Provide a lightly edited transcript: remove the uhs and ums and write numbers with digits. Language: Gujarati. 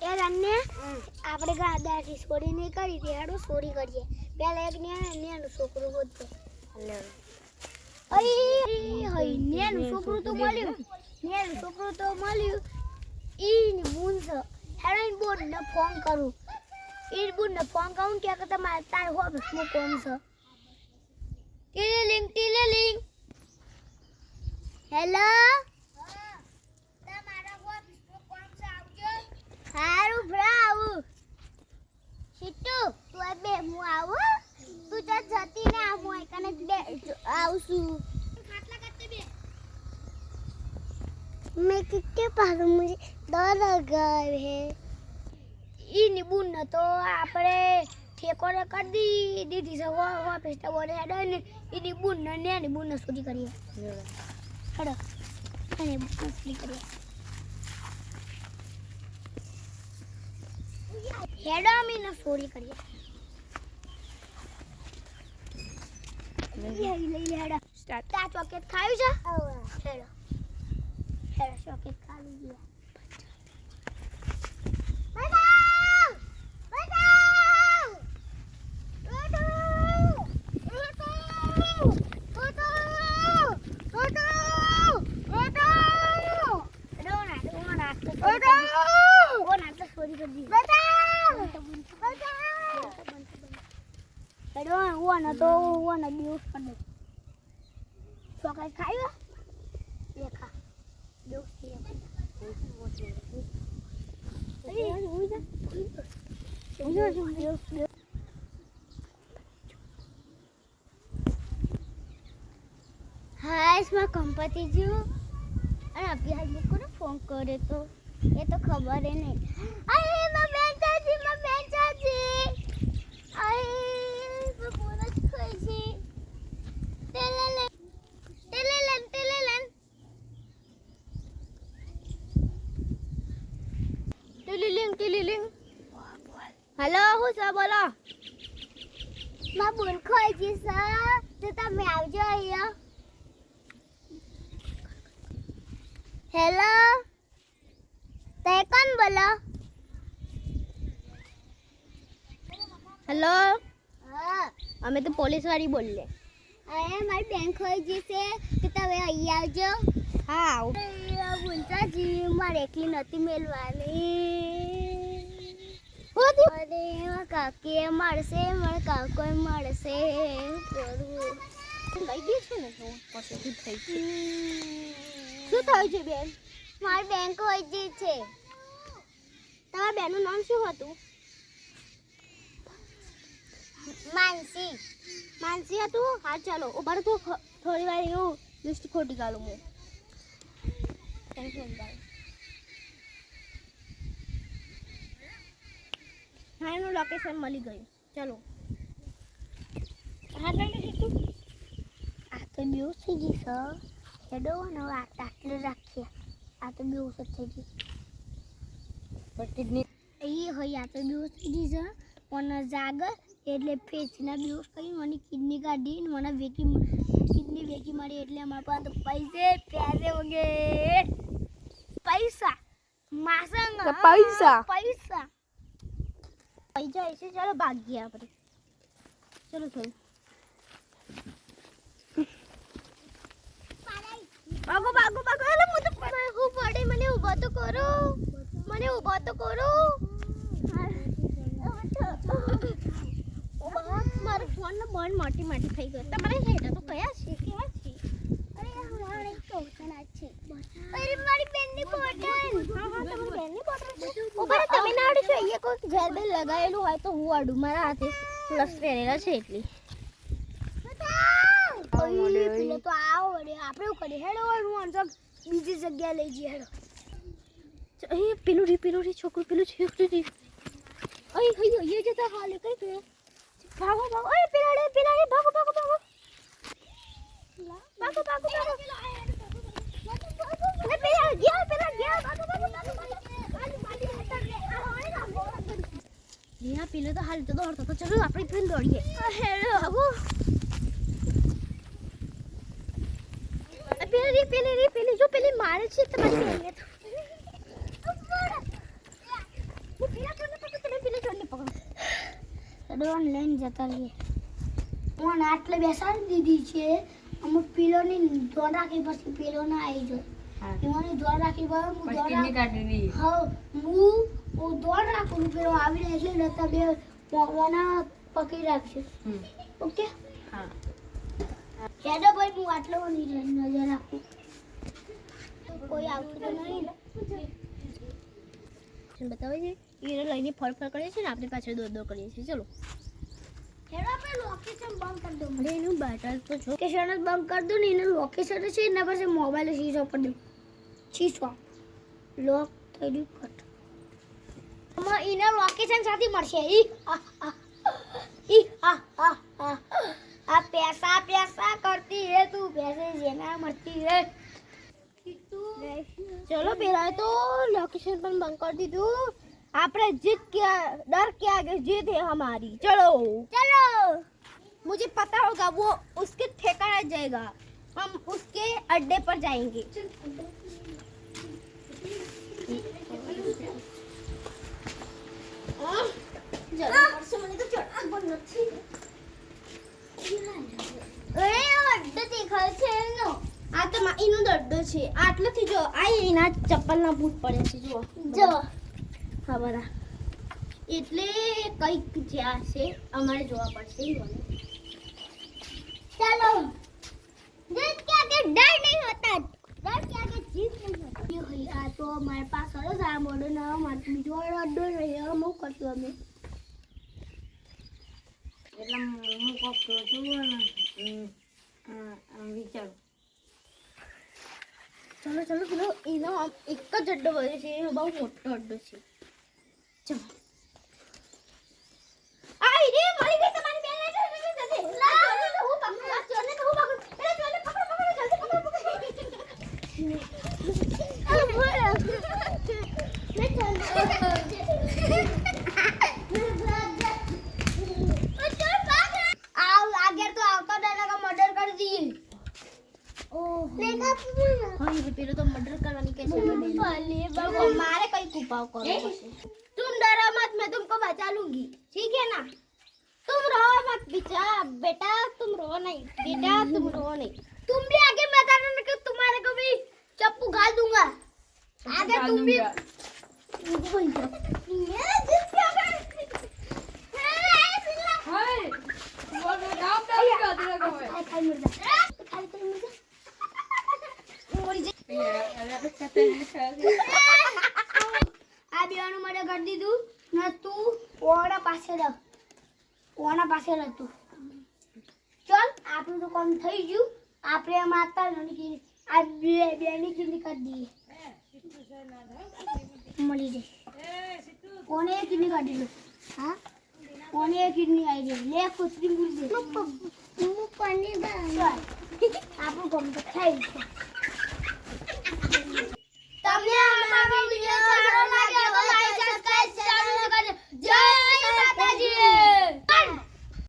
એ રન્ને આપણે ગાદાથી સોરી નહીં કરી દે હેડો સોરી કરીએ પેલા એક નેનું છોકરું ગોતતો હઈ નેનું છોકરું તો મળ્યું ઈની બૂન છે હેડો ઈન બોનને ફોન કરું ઈન બૂનને ફોન કરું કે તમારે તારે ઓફિસમાં કોમ છે ટીલીલિંગ હેલો હારું ભરાવું સિટ્ટુ તું આ બે હું આવું તું તો જતી ના હું એકને બે આવશું ખાટલા કરતે બે मैं कितने पास मुझे डर लगा है ઈની બુન તો આપણે ઠેકોરે કરી દીધી છે ઓફિસ તો બોલે હેડો ને ઈની બુન ને નેની બુન સુધી કરીએ હેડો અને સુધી કરીએ હેડો મીને સોરી કરીએ લઈ હેડો સ્ટાર્ટ તા ચોકેટ ખાયું છે હેડો હેડો ચોકેટ ખાવી ગયા One abuse pada. Sokai kayu? Iya kak. Abuse dia. Hai, semua kompati ju. Anak अभी आज मेरे को ना फोन करे तो ये तो खबर है नहीं. अरे मैं बहन चाची अरे मैं पूरा खुशी टेलेलन हेलो હું છે બોલો માં બોલ ખોઈ જી સર તો તમે આવજો અહીંયા હેલો તે કોણ બોલો હેલો હા અમે તો પોલીસ વાળી બોલીએ અરે મારી બેંક ખોઈ જી છે તો તમે અહીંયા આવજો હા બોલતા જી મારે એકલી નથી મેલવાની અરે કાકી મળશે મારા કાકો મળશે લઈ ગઈ છે ને તો પછી થઈ શું થયું છે બેન મારી બેંક હોય ગઈ છે તમારા બેનનું નામ શું હતું માનસી હતું હા ચાલો ઉભા તો થોડી વાર એવું લિસ્ટ ખોટી કાઢું હું હા એનું લોકેશન મળી ગયું ચલો હા આ તો બેઉ થઈ ગઈ સર હેડો ને આટલું રાખીએ આ તો બેઉ થઈ ગઈ કિડની એ હોય આ તો બેઉ થઈ ગઈ છે પણ જાગર એટલે ફેચના બેઉ કરી મને કિડની કાઢી મને કિડની વેચી મળી એટલે અમારા પાસે તો પ્યારે વગે પૈસા માસંગ પૈસા ऐसे चलो भाग गया આપણે ચલો ભાગો એટલે હું તો પડે મને ઊભો તો કરો મારો ફોન ને બંધ માટી થઈ ગયો તમારે હેડા તો કયા છે કેવા છે અરે મારી કોટન છે અરે મારી બેનની કોટન હા તમારી બેનની કોટન ઉપર તમે નાડી છો એ કોઈ ઝેર બેલ લગાવેલું હોય તો હું આડું મારા હાથે પ્લસ પહેરેલા છે એટલી પેલો તો આવો વડે આપણે એવું કરીએ હેડો હું અંજમ બીજી જગ્યાએ લઈ જઈએ હેડો એ પેલું રી છોકરું પેલું છોકરી અય હૈયો એ જતા હાલે કઈ ગયો ભાગો ઓય પેલા રે ભાગો પેલા ગયા યા પેલો તો હાલ તો દોડતો તો ચલો આપણે ટ્રેન દોડીએ હેડો આવો પેલી જો પેલી મારે છે તમારી બેનને તો ચડો લઈને જતા રહીએ હું આટલે બેસાડી દીધી છે અમુક પીલોની દોડ રાખી પછી પીલો ના આવી જાય એમાંની દોડ રાખી હું દોડ રાખું પેલો આવી રહે એટલે નતા બે મોગવાના પકડી રાખશે ઓકે હા હેડો ભાઈ હું આટલો નજર રાખું કોઈ આવતું તો નહીં બતાવે છે એને લઈને ફળ કરીએ છીએ ને આપણે પાછળ દોડ કરીએ છીએ ચલો હેડો આપણે લોકેશન બંધ કરી દો મને એનું બેટર તો જો લોકેશન જ બંધ કરી દો ને એનું લોકેશન છે એના પાસે મોબાઈલ શીશો પર દો શીશો લોક થઈ ગયું કટ આમાં એના લોકેશન સાથે મળશે આ पैसा पैसा करती है तू पैसे जेना मरती है चलो पेला तो लोकेशन पर बंद कर दीधું આપણે जीत क्या डर के आगे जीत है हमारी चलो चलो मुझे पता होगा वो उसके ठिकाना जाएगा हम उसके अड्डे पर जाएंगे મને તો ચડવા પણ નથી અરે અડ્ડો દેખાય છે એનો આ તો એનો અડ્ડો છે આટલેથી જો આ એના ચપ્પલના બૂટ પડે છે જો જો હા બરા એટલે કઈક જ્યાં છે અમારે જોવા પડશે ચાલો જીત કે આગે ડર નહીં હોતા डर के आगे जीत नहीं होता ये भैया तो हमारे पास चलो जरा मॉडर्न ना हमारे बीजो अड्डो नहीं है हम करશું અમે એટલે હું કોક છું ને વિચારો ચલો ચલો પેલો એનો એક જ અડ્ડો હોય છે એ બહુ મોટો અડ્ડો છે ચલો આઈ રે મળી ગઈ તમારી બેન જલ્દી હું પકડું આ ચોરને તો હું પકડું પેલા ચોરને પકડો જલ્દી પકડો मारे कई कुपाव करो तुम डरो मत मैं तुमको बचा लूंगी ठीक है ना तुम रो मत बेटा तुम रो नहीं बेटा तुम रो नहीं तुम भी आगे बता देना कि तुम्हारे को भी चप्पू घाल दूंगा आगे तुम भी ये जिस क्या कर हाय वो नाम पे क्या तेरा को है खाई मुर्गा આ બેવાનું મને કરી દીધું ને તું ઓના પાસે રહ તું ચલ આપણું તો કામ થઈ ગયું આપણે માતા નથી આ બેની કિડની કરી દઈએ મળી જાય કોને કિડની કાઢી લો હા કોને કિડની આવી ગઈ લે કુતરી મુર્ગી હું પનીર બનાવ આપણું કામ તો થઈ ગયું